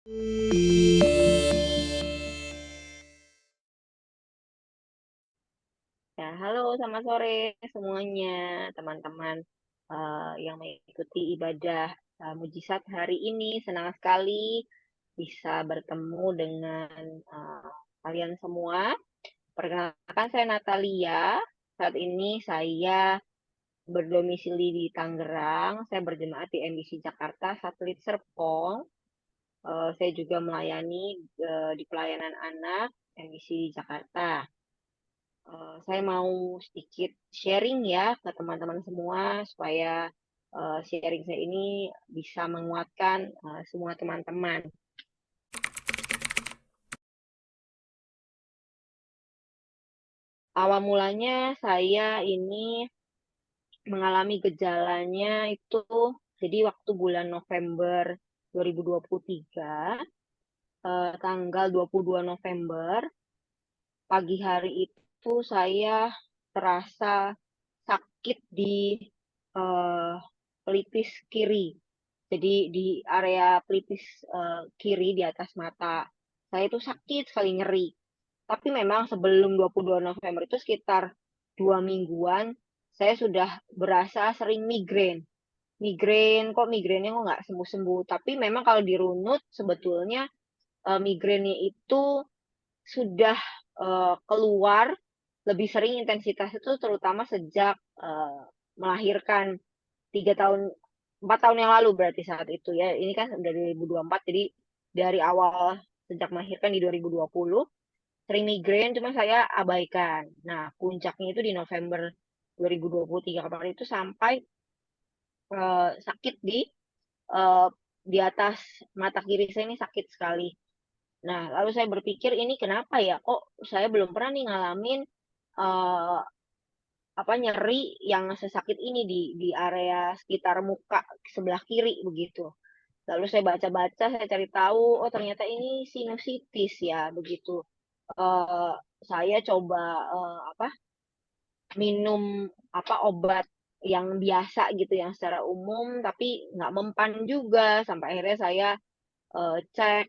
Ya, halo, selamat sore semuanya, teman-teman yang mengikuti ibadah mujizat hari ini. Senang sekali bisa bertemu dengan kalian semua. Perkenalkan, saya Natalia. Saat ini saya berdomisili di Tangerang. Saya berjemaat di MBC Jakarta, Satelit Serpong. Saya juga melayani di pelayanan anak MBC Jakarta. Saya mau sedikit sharing ya ke teman-teman semua supaya sharing saya ini bisa menguatkan semua teman-teman. Awal mulanya saya ini mengalami gejalanya itu jadi waktu bulan November 2023, tanggal 22 November, pagi hari itu saya terasa sakit di eh, pelipis kiri. Jadi di area pelipis kiri di atas mata saya itu sakit sekali, nyeri. Tapi memang sebelum 22 November itu sekitar 2 mingguan saya sudah berasa sering migrain. Kok migrainnya kok nggak sembuh-sembuh. Tapi memang kalau dirunut sebetulnya migrainnya itu sudah keluar lebih sering intensitas itu terutama sejak melahirkan 3 tahun 4 tahun yang lalu, berarti saat itu ya, ini kan udah 2024, jadi dari awal sejak melahirkan di 2020 sering migrain cuma saya abaikan. Nah, puncaknya itu di November 2023 kemarin itu sampai sakit eh, di atas mata kiri saya ini sakit sekali. Nah, lalu saya berpikir ini kenapa ya, kok saya belum pernah nih ngalamin eh, apa nyeri yang sesakit ini di area sekitar muka sebelah kiri begitu. Lalu saya baca-baca, saya cari tahu, oh ternyata ini sinusitis ya begitu. Eh, saya coba apa minum obat yang biasa gitu, yang secara umum, tapi nggak mempan juga. Sampai akhirnya saya cek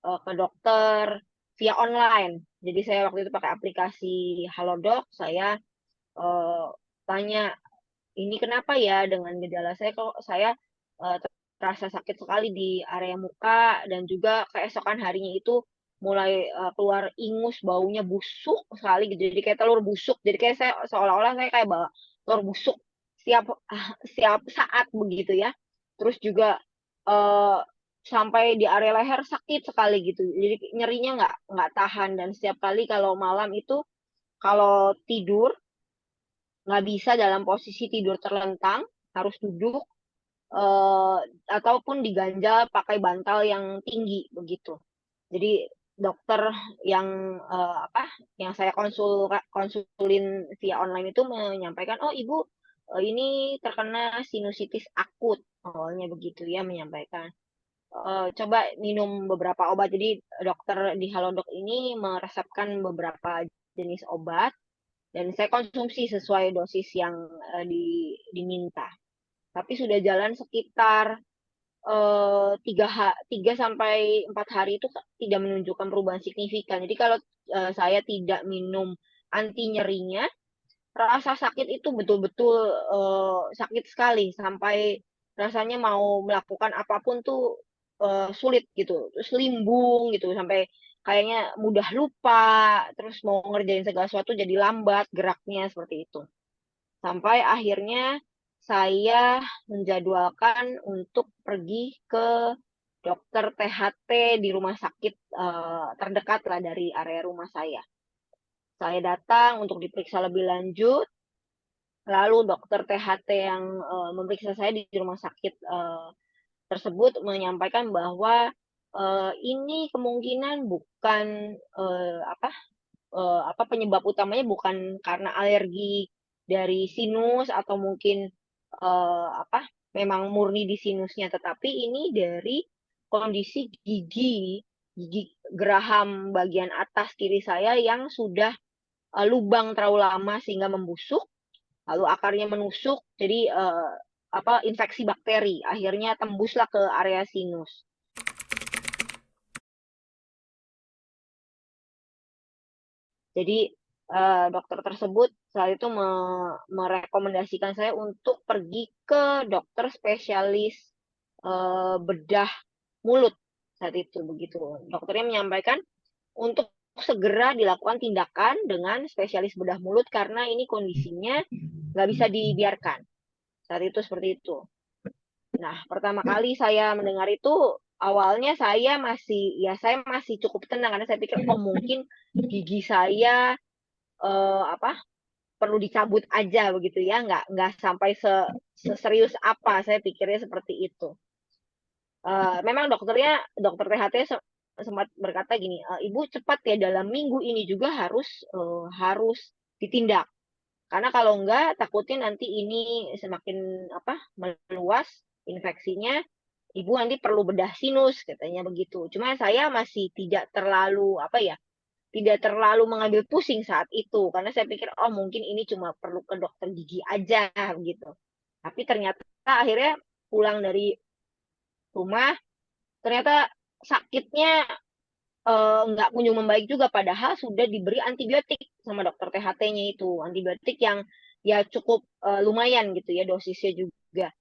ke dokter via online. Jadi saya waktu itu pakai aplikasi Halodoc. Saya eh, tanya, ini kenapa ya dengan gejala saya kok saya eh, terasa sakit sekali di area muka, dan juga keesokan harinya itu mulai keluar ingus, baunya busuk sekali gitu. Jadi kayak telur busuk. Jadi kayak saya seolah-olah saya kayak bawa telur busuk setiap setiap saat begitu ya. Terus juga eh, sampai di area leher sakit sekali gitu. Jadi nyerinya nggak tahan, dan setiap kali kalau malam itu kalau tidur nggak bisa dalam posisi tidur terlentang, harus duduk eh, ataupun diganjal pakai bantal yang tinggi begitu. Jadi dokter yang yang saya konsulin via online itu menyampaikan, oh ibu ini terkena sinusitis akut, awalnya begitu ya menyampaikan. Coba minum beberapa obat. Jadi dokter di Halodoc ini meresepkan beberapa jenis obat dan saya konsumsi sesuai dosis yang diminta. Tapi sudah jalan sekitar 3 sampai 4 hari itu tidak menunjukkan perubahan signifikan. Jadi kalau saya tidak minum anti nyerinya, rasa sakit itu betul-betul sakit sekali sampai rasanya mau melakukan apapun tuh sulit gitu, terus limbung gitu, sampai kayaknya mudah lupa, terus mau ngerjain segala sesuatu jadi lambat geraknya seperti itu. Sampai akhirnya saya menjadwalkan untuk pergi ke dokter THT di rumah sakit terdekat lah dari area rumah saya. Saya datang untuk diperiksa lebih lanjut. Lalu dokter THT yang memeriksa saya di rumah sakit tersebut menyampaikan bahwa ini kemungkinan bukan eh, apa penyebab utamanya bukan karena alergi dari sinus, atau mungkin memang murni di sinusnya, tetapi ini dari kondisi gigi geraham bagian atas kiri saya yang sudah lubang terlalu lama sehingga membusuk, lalu akarnya menusuk, jadi infeksi bakteri akhirnya tembuslah ke area sinus. Jadi dokter tersebut saat itu merekomendasikan saya untuk pergi ke dokter spesialis bedah mulut saat itu begitu. Dokternya menyampaikan untuk segera dilakukan tindakan dengan spesialis bedah mulut karena ini kondisinya nggak bisa dibiarkan. Saat itu seperti itu. Nah, pertama kali saya mendengar itu, awalnya saya masih cukup tenang karena saya pikir, oh mungkin gigi saya apa perlu dicabut aja begitu ya, nggak sampai seserius apa, saya pikirnya seperti itu. Memang dokter THT sempat berkata gini, ibu cepat ya dalam minggu ini juga harus ditindak karena kalau enggak takutnya nanti ini semakin apa meluas infeksinya, ibu nanti perlu bedah sinus katanya begitu. Cuma saya masih tidak terlalu apa ya, tidak terlalu mengambil pusing saat itu karena saya pikir oh mungkin ini cuma perlu ke dokter gigi aja gitu. Tapi ternyata akhirnya pulang dari rumah ternyata sakitnya nggak kunjung membaik juga padahal sudah diberi antibiotik sama dokter THT-nya itu antibiotik yang ya cukup lumayan gitu ya dosisnya juga.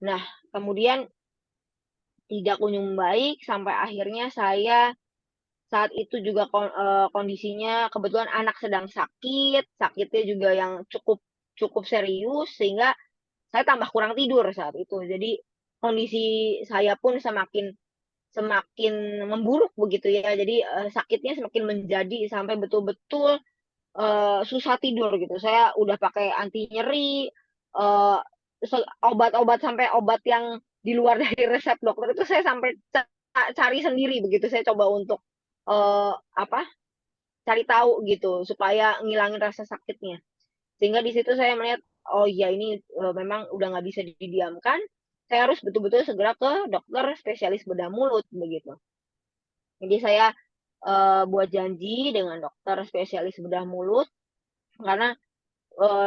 Nah kemudian tidak kunjung membaik sampai akhirnya saya saat itu juga kondisinya kebetulan anak sedang sakit, sakitnya juga yang cukup cukup serius sehingga saya tambah kurang tidur saat itu. Jadi kondisi saya pun semakin semakin memburuk begitu ya. Jadi sakitnya semakin menjadi sampai betul-betul susah tidur gitu. Saya udah pakai anti nyeri, eh, obat-obat sampai obat yang di luar dari resep dokter itu saya sampai cari sendiri begitu. Saya coba untuk apa cari tahu gitu supaya ngilangin rasa sakitnya. Sehingga di situ saya melihat oh iya ini memang udah nggak bisa didiamkan. Saya harus betul-betul segera ke dokter spesialis bedah mulut begitu. Jadi saya buat janji dengan dokter spesialis bedah mulut karena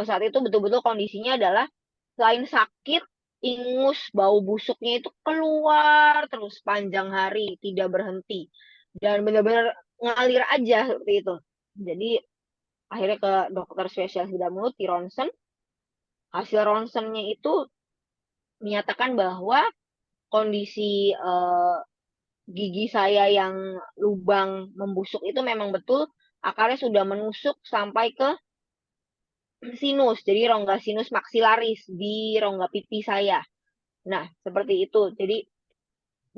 saat itu betul-betul kondisinya adalah selain sakit, ingus, bau busuknya itu keluar terus panjang hari, tidak berhenti. Dan benar-benar ngalir aja seperti itu. Jadi akhirnya ke dokter spesialis bedah mulut di ronsen. Hasil ronsennya itu menyatakan bahwa kondisi gigi saya yang lubang membusuk itu memang betul akarnya sudah menusuk sampai ke sinus, jadi rongga sinus maksilaris di rongga pipi saya. Nah, seperti itu. Jadi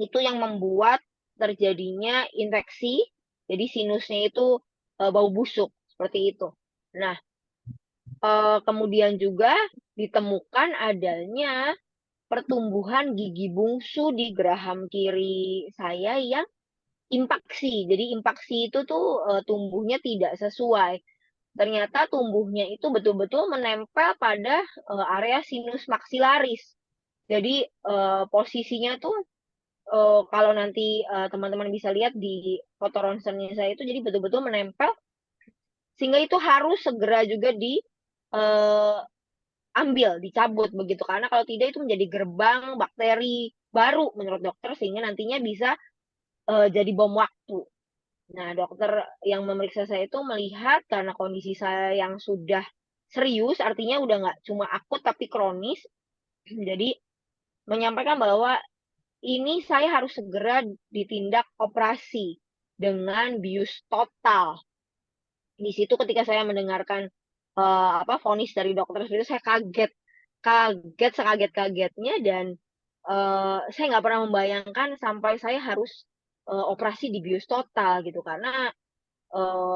itu yang membuat terjadinya infeksi. Jadi sinusnya itu bau busuk seperti itu. Nah, kemudian juga ditemukan adanya pertumbuhan gigi bungsu di geraham kiri saya yang impaksi. Jadi impaksi itu tuh tumbuhnya tidak sesuai. Ternyata tumbuhnya itu betul-betul menempel pada area sinus maksilaris. Jadi posisinya tuh kalau nanti teman-teman bisa lihat di foto ronsennya saya itu jadi betul-betul menempel sehingga itu harus segera juga diambil, dicabut begitu karena kalau tidak itu menjadi gerbang bakteri baru menurut dokter sehingga nantinya bisa jadi bom waktu. Nah, dokter yang memeriksa saya itu melihat karena kondisi saya yang sudah serius, artinya udah nggak cuma akut tapi kronis. Jadi menyampaikan bahwa ini saya harus segera ditindak operasi dengan bius total. Di situ ketika saya mendengarkan apa vonis dari dokter itu saya kaget, kaget sekaget-kagetnya dan saya nggak pernah membayangkan sampai saya harus operasi di bius total gitu karena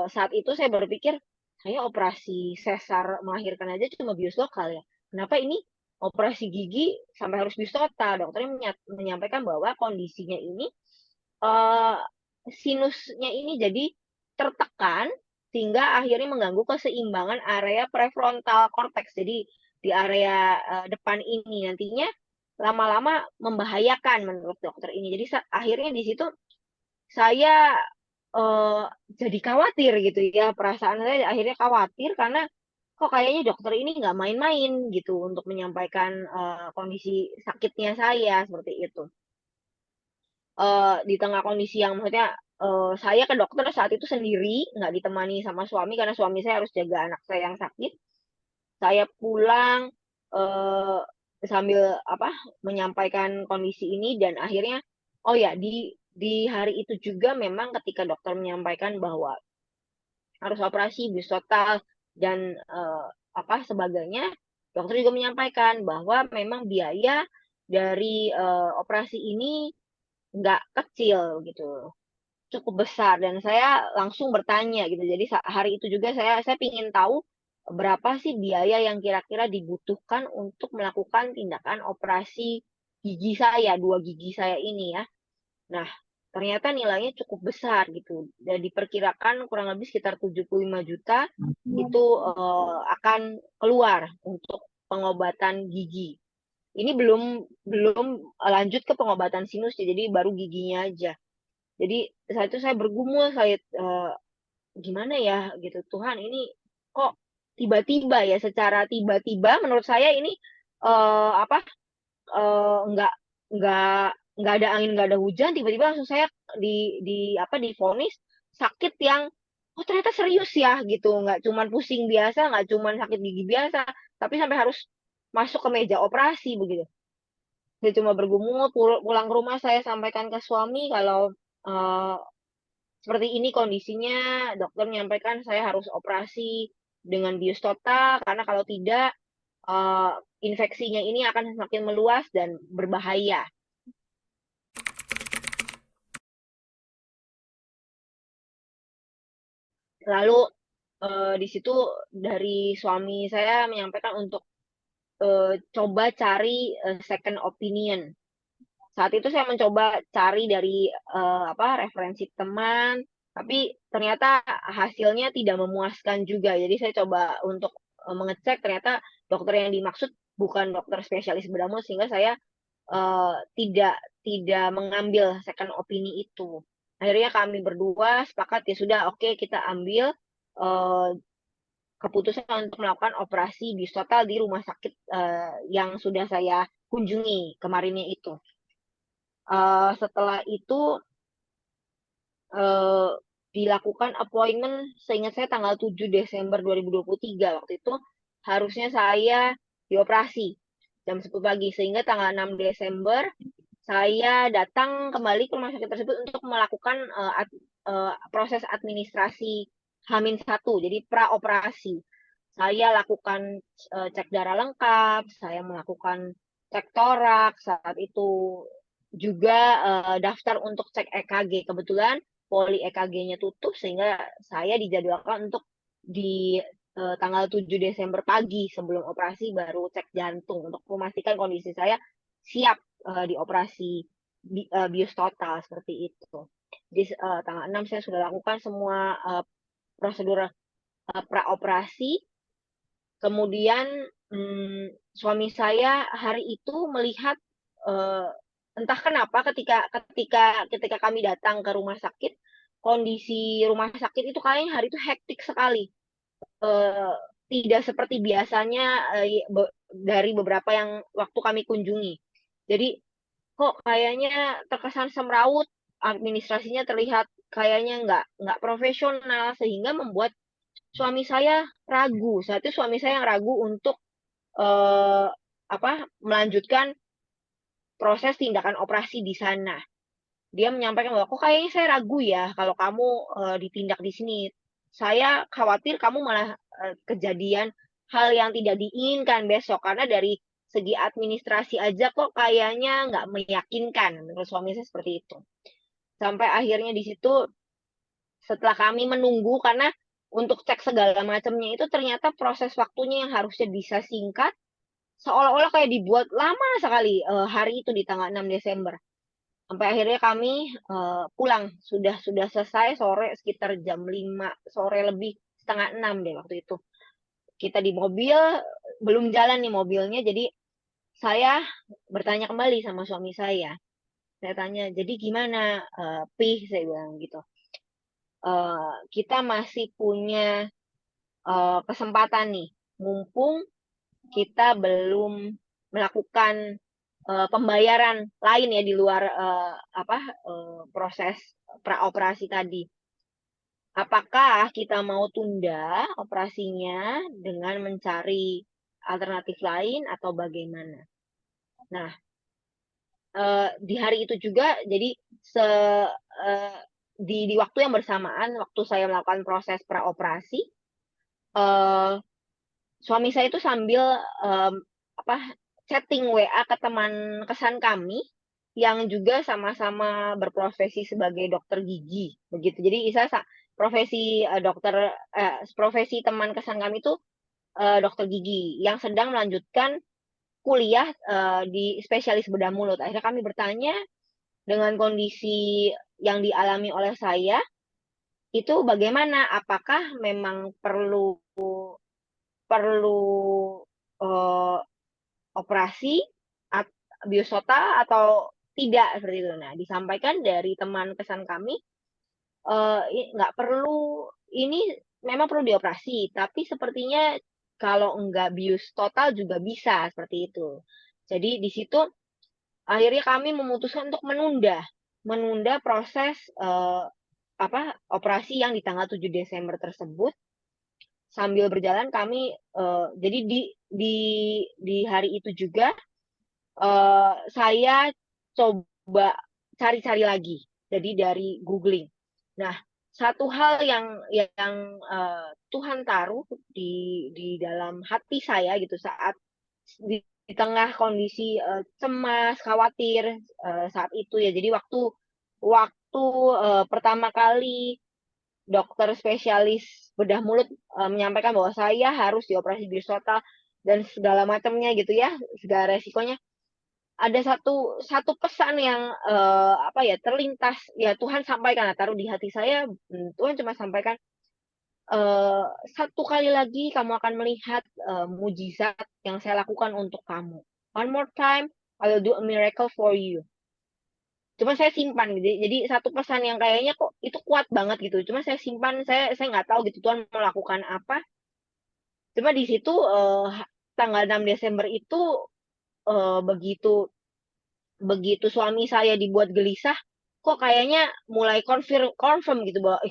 saat itu saya berpikir saya operasi sesar melahirkan aja cuma bius lokal ya. Kenapa ini operasi gigi sampai harus bius total? Dokternya menyampaikan bahwa kondisinya ini eh, sinusnya ini jadi tertekan sehingga akhirnya mengganggu keseimbangan area prefrontal cortex. Jadi di area depan ini nantinya lama-lama membahayakan menurut dokter ini. Jadi akhirnya di situ saya eh, jadi khawatir gitu ya. Perasaan saya akhirnya khawatir karena kok kayaknya dokter ini nggak main-main gitu untuk menyampaikan kondisi sakitnya saya seperti itu. Di tengah kondisi yang maksudnya saya ke dokter saat itu sendiri, nggak ditemani sama suami karena suami saya harus jaga anak saya yang sakit. Saya pulang eh, sambil apa menyampaikan kondisi ini dan akhirnya, oh ya, di hari itu juga memang ketika dokter menyampaikan bahwa harus operasi bius total dan apa sebagainya, dokter juga menyampaikan bahwa memang biaya dari operasi ini nggak kecil gitu, cukup besar, dan saya langsung bertanya gitu. Jadi hari itu juga saya ingin tahu berapa sih biaya yang kira-kira dibutuhkan untuk melakukan tindakan operasi gigi saya, dua gigi saya ini ya. Nah, ternyata nilainya cukup besar gitu. Dan diperkirakan kurang lebih sekitar 75 juta itu akan keluar untuk pengobatan gigi. Ini belum belum lanjut ke pengobatan sinus, jadi baru giginya aja. Jadi saat itu saya bergumul, saya gimana ya gitu, Tuhan ini kok tiba-tiba ya, secara tiba-tiba menurut saya ini apa nggak nggak nggak ada angin nggak ada hujan, tiba-tiba langsung saya di divonis sakit yang oh ternyata serius ya gitu, nggak cuman pusing biasa, nggak cuman sakit gigi biasa, tapi sampai harus masuk ke meja operasi begitu. Saya cuma bergumul, pulang ke rumah saya sampaikan ke suami kalau eh, seperti ini kondisinya, dokter menyampaikan saya harus operasi dengan bius total karena kalau tidak eh, infeksinya ini akan semakin meluas dan berbahaya. Lalu di situ dari suami saya menyampaikan untuk coba cari second opinion. Saat itu saya mencoba cari dari referensi teman, tapi ternyata hasilnya tidak memuaskan juga. Jadi saya coba untuk mengecek, ternyata dokter yang dimaksud bukan dokter spesialis bedah mulut, sehingga saya tidak tidak mengambil second opini itu. Akhirnya kami berdua sepakat ya sudah, oke, kita ambil eh, keputusan untuk melakukan operasi bius total di rumah sakit yang sudah saya kunjungi kemarinnya itu. Setelah itu eh, dilakukan appointment, seingat saya tanggal 7 Desember 2023 waktu itu harusnya saya dioperasi jam 10 pagi, sehingga tanggal 6 Desember saya datang kembali ke rumah sakit tersebut untuk melakukan proses administrasi H-1, jadi pra-operasi. Saya lakukan cek darah lengkap, saya melakukan cek torak, saat itu juga daftar untuk cek EKG. Kebetulan poli EKG-nya tutup sehingga saya dijadwalkan untuk di tanggal 7 Desember pagi sebelum operasi baru cek jantung untuk memastikan kondisi saya siap dioperasi bius total seperti itu. Di tanggal 6 saya sudah lakukan semua prosedur pra-operasi. Kemudian suami saya hari itu melihat eh, entah kenapa ketika kami datang ke rumah sakit, kondisi rumah sakit itu kayaknya hari itu hektik sekali. Eh, Tidak seperti biasanya dari beberapa yang waktu kami kunjungi. Jadi kok kayaknya terkesan semrawut, administrasinya terlihat kayaknya nggak profesional, sehingga membuat suami saya ragu. Saat itu suami saya yang ragu untuk eh, melanjutkan proses tindakan operasi di sana. Dia menyampaikan bahwa kok kayaknya saya ragu ya kalau kamu ditindak di sini. Saya khawatir kamu malah kejadian hal yang tidak diinginkan besok, karena dari segi administrasi aja kok kayaknya nggak meyakinkan, menurut suami saya seperti itu. Sampai akhirnya di situ setelah kami menunggu, karena untuk cek segala macamnya itu ternyata proses waktunya yang harusnya bisa singkat seolah-olah kayak dibuat lama sekali hari itu di tanggal 6 Desember. Sampai akhirnya kami pulang, sudah selesai sore sekitar jam 5 sore lebih, setengah 6 deh waktu itu. Kita di mobil, belum jalan nih mobilnya, jadi saya bertanya kembali sama suami saya. Saya tanya, jadi gimana, Pih, saya bilang gitu. Kita masih punya kesempatan nih, mumpung kita belum melakukan pembayaran lain ya di luar proses praoperasi tadi. Apakah kita mau tunda operasinya dengan mencari alternatif lain atau bagaimana? Nah, di hari itu juga, jadi eh, di waktu yang bersamaan, waktu saya melakukan proses praoperasi, eh, suami saya itu sambil em, apa chatting WA ke teman kesan kami yang juga sama-sama berprofesi sebagai dokter gigi, begitu. Jadi profesi profesi teman kesan kami itu dokter gigi yang sedang melanjutkan kuliah di spesialis bedah mulut. Akhirnya kami bertanya dengan kondisi yang dialami oleh saya itu bagaimana? Apakah memang perlu perlu eh, operasi at- biostota atau tidak seperti itu. Nah, disampaikan dari teman kesan kami nggak perlu, ini memang perlu dioperasi, tapi sepertinya kalau nggak bius total juga bisa seperti itu. Jadi di situ akhirnya kami memutuskan untuk menunda proses operasi yang di tanggal 7 Desember tersebut. Sambil berjalan kami jadi di di hari itu juga saya coba cari-cari lagi. Jadi dari googling. Nah, satu hal Tuhan taruh di dalam hati saya gitu saat di tengah kondisi cemas, khawatir saat itu ya. Jadi waktu waktu pertama kali dokter spesialis bedah mulut menyampaikan bahwa saya harus dioperasi bius total dan segala macamnya gitu ya, segala resikonya. Ada satu satu pesan yang terlintas ya Tuhan sampaikan, taruh di hati saya. Tuhan cuma sampaikan eh, satu kali lagi kamu akan melihat mujizat yang saya lakukan untuk kamu. One more time, I will do a miracle for you. Cuma saya simpan gitu. Jadi satu pesan yang kayaknya kok itu kuat banget gitu. Cuma saya simpan, saya nggak tahu gitu Tuhan melakukan apa. Cuma di situ tanggal 6 Desember itu begitu begitu suami saya dibuat gelisah, kok kayaknya mulai confirm gitu bahwa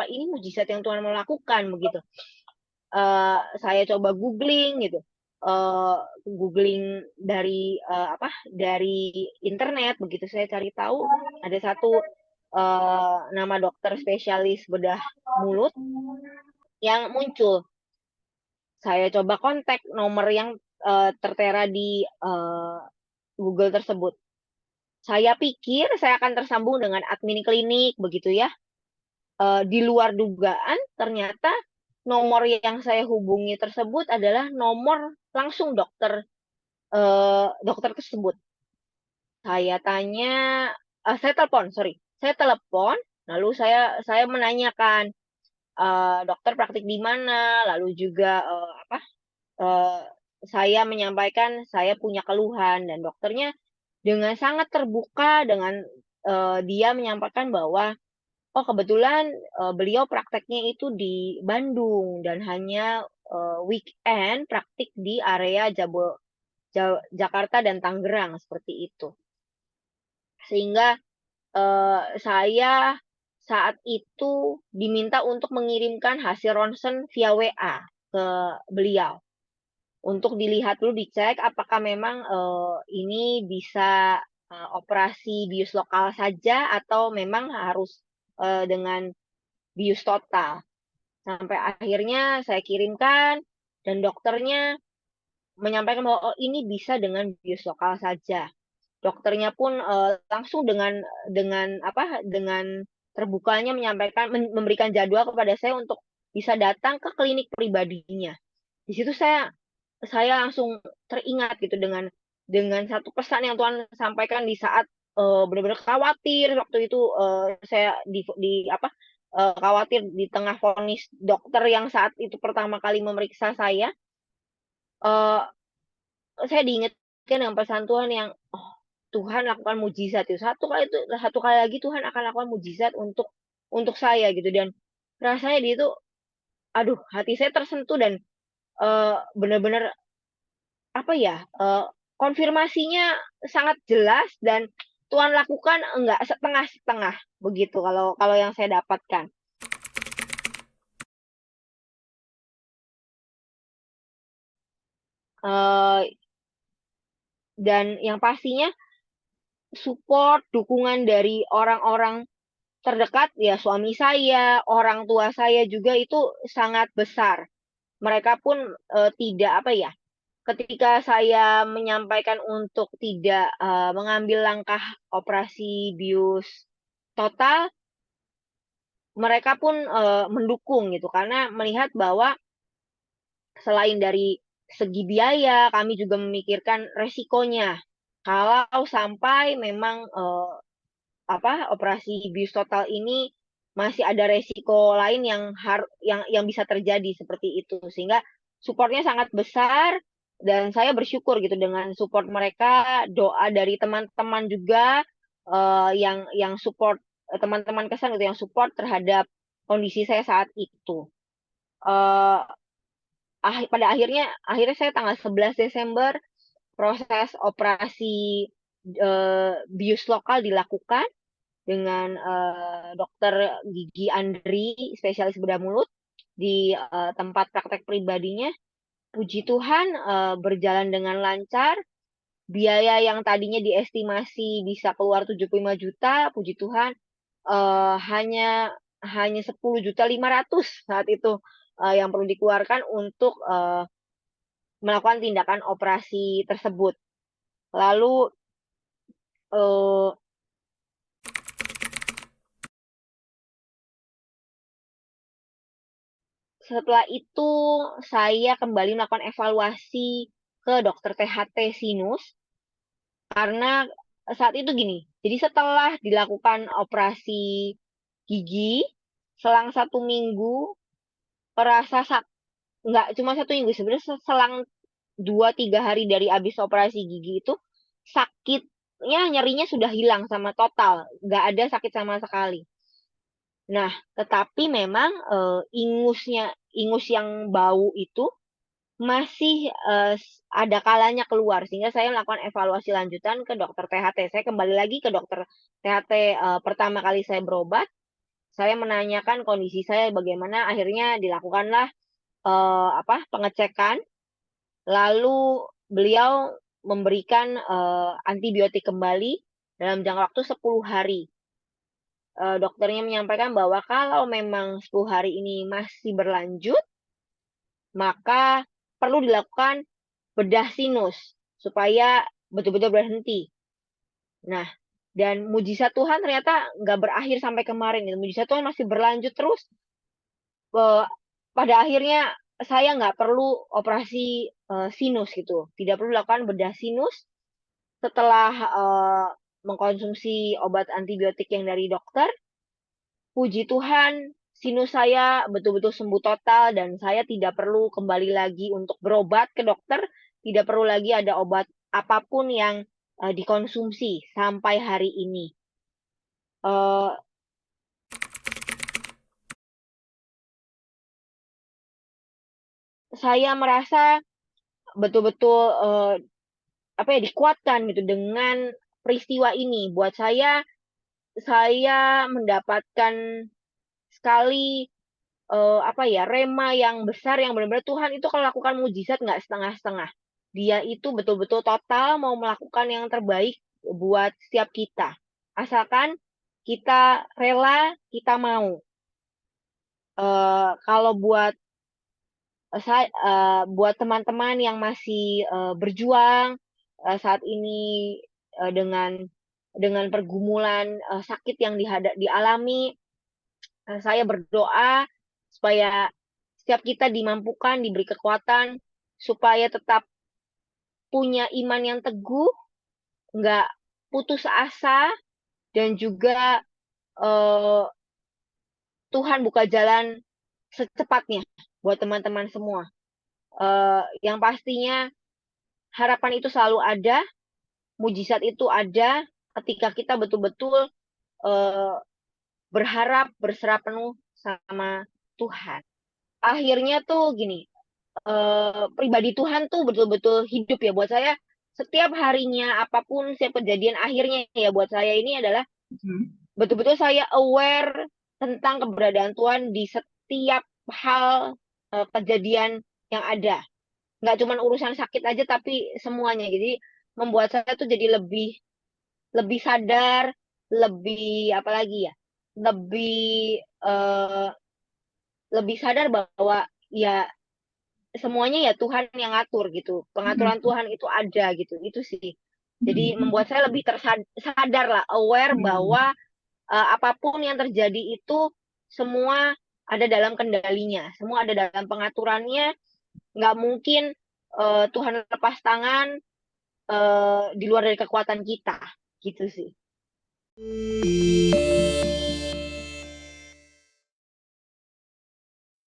ini mujizat yang Tuhan mau lakukan begitu. Saya coba googling gitu, eh, googling dari internet begitu. Saya cari tahu ada satu nama dokter spesialis bedah mulut yang muncul. Saya coba kontak nomor yang tertera di Google tersebut. Saya pikir saya akan tersambung dengan admin klinik begitu ya. Di luar dugaan ternyata nomor yang saya hubungi tersebut adalah nomor langsung dokter tersebut. Saya tanya, saya telepon, sorry, saya telepon, lalu saya menanyakan dokter praktik di mana, lalu juga eh, saya menyampaikan saya punya keluhan dan dokternya dengan sangat terbuka dengan dia menyampaikan bahwa oh kebetulan beliau prakteknya itu di Bandung dan hanya weekend praktik di area Jakarta dan Tangerang seperti itu. Sehingga saya saat itu diminta untuk mengirimkan hasil ronsen via WA ke beliau untuk dilihat dulu, dicek apakah memang ini bisa operasi bius lokal saja atau memang harus dengan bius total. Sampai akhirnya saya kirimkan dan dokternya menyampaikan bahwa oh, ini bisa dengan bius lokal saja. Dokternya pun langsung dengan terbukanya menyampaikan memberikan jadwal kepada saya untuk bisa datang ke klinik pribadinya. Di situ saya langsung teringat gitu dengan satu pesan yang Tuhan sampaikan di saat benar-benar khawatir waktu itu saya khawatir di tengah vonis dokter yang saat itu pertama kali memeriksa eh, saya diingatkan dengan pesan Tuhan yang oh, Tuhan lakukan mujizat itu satu kali lagi Tuhan akan lakukan mujizat untuk saya gitu. Dan rasanya di itu aduh hati saya tersentuh dan benar-benar apa ya konfirmasinya sangat jelas dan Tuhan lakukan enggak setengah-setengah begitu kalau kalau yang saya dapatkan. Eh, dan yang pastinya support, dukungan dari orang-orang terdekat, ya suami saya, orang tua saya juga itu sangat besar. Mereka pun tidak apa ya, ketika saya menyampaikan untuk tidak mengambil langkah operasi bius total, mereka pun mendukung gitu karena melihat bahwa selain dari segi biaya, kami juga memikirkan resikonya. Kalau sampai memang operasi bius total ini masih ada resiko lain yang bisa terjadi seperti itu, sehingga supportnya sangat besar dan saya bersyukur gitu dengan support mereka, doa dari teman-teman juga yang support, teman-teman kesan gitu yang support terhadap kondisi saya saat itu. Eh, pada akhirnya saya tanggal 11 Desember proses operasi bius lokal dilakukan dengan dokter gigi Andri, spesialis bedah mulut di tempat praktek pribadinya. Puji Tuhan berjalan dengan lancar. Biaya yang tadinya diestimasi bisa keluar 75 juta, puji Tuhan hanya hanya 10.500.000 saat itu yang perlu dikeluarkan untuk melakukan tindakan operasi tersebut. Lalu eh, setelah itu saya kembali melakukan evaluasi ke dokter THT sinus karena saat itu gini. Jadi setelah dilakukan operasi gigi, selang 1 minggu, perasa nggak cuma 1 minggu sebenarnya, selang 2-3 hari dari habis operasi gigi itu sakitnya, nyerinya sudah hilang sama total, nggak ada sakit sama sekali. Nah, tetapi memang ingus yang bau itu masih ada kalanya keluar, sehingga saya melakukan evaluasi lanjutan ke dokter THT. Saya kembali lagi ke dokter THT pertama kali saya berobat. Saya menanyakan kondisi saya bagaimana, akhirnya dilakukanlah pengecekan. Lalu beliau memberikan antibiotik kembali dalam jangka waktu 10 hari. Dokternya menyampaikan bahwa kalau memang 10 hari ini masih berlanjut, maka perlu dilakukan bedah sinus supaya betul-betul berhenti. Nah, dan mujizat Tuhan ternyata nggak berakhir sampai kemarin. Mujizat Tuhan masih berlanjut terus. Eh, Pada akhirnya saya nggak perlu operasi sinus gitu. Tidak perlu lakukan bedah sinus setelah mengkonsumsi obat antibiotik yang dari dokter. Puji Tuhan, sinus saya betul-betul sembuh total dan saya tidak perlu kembali lagi untuk berobat ke dokter, tidak perlu lagi ada obat apapun yang dikonsumsi sampai hari ini. Eh, saya merasa betul-betul dikuatkan gitu dengan peristiwa ini. Buat saya mendapatkan sekali rema yang besar yang benar-benar Tuhan itu kalau lakukan mujizat nggak setengah-setengah. Dia itu betul-betul total mau melakukan yang terbaik buat setiap kita. Asalkan kita rela, kita mau. Kalau buat teman-teman yang masih berjuang saat ini dengan pergumulan sakit yang dialami, saya berdoa supaya setiap kita dimampukan, diberi kekuatan, supaya tetap punya iman yang teguh, nggak putus asa, dan juga eh, Tuhan buka jalan secepatnya buat teman-teman semua. Yang pastinya harapan itu selalu ada, mujizat itu ada ketika kita betul-betul eh, berharap, berserah penuh sama Tuhan. Akhirnya tuh gini, pribadi Tuhan tuh betul-betul hidup ya buat saya. setiap harinya apapun setiap kejadian akhirnya ya buat saya ini adalah Hmm. betul-betul saya aware tentang keberadaan Tuhan di setiap hal kejadian yang ada. Nggak cuma urusan sakit aja tapi semuanya. Jadi membuat saya tuh jadi lebih lebih sadar, lebih apa lagi ya? Lebih eh, lebih sadar bahwa ya semuanya ya Tuhan yang ngatur gitu. Pengaturan Hmm. Tuhan itu ada gitu. Itu sih. Jadi Hmm. membuat saya lebih tersadar lah, aware bahwa Hmm. apapun yang terjadi itu semua ada dalam kendalinya, semua ada dalam pengaturannya. Nggak mungkin Tuhan lepas tangan di luar dari kekuatan kita, gitu sih.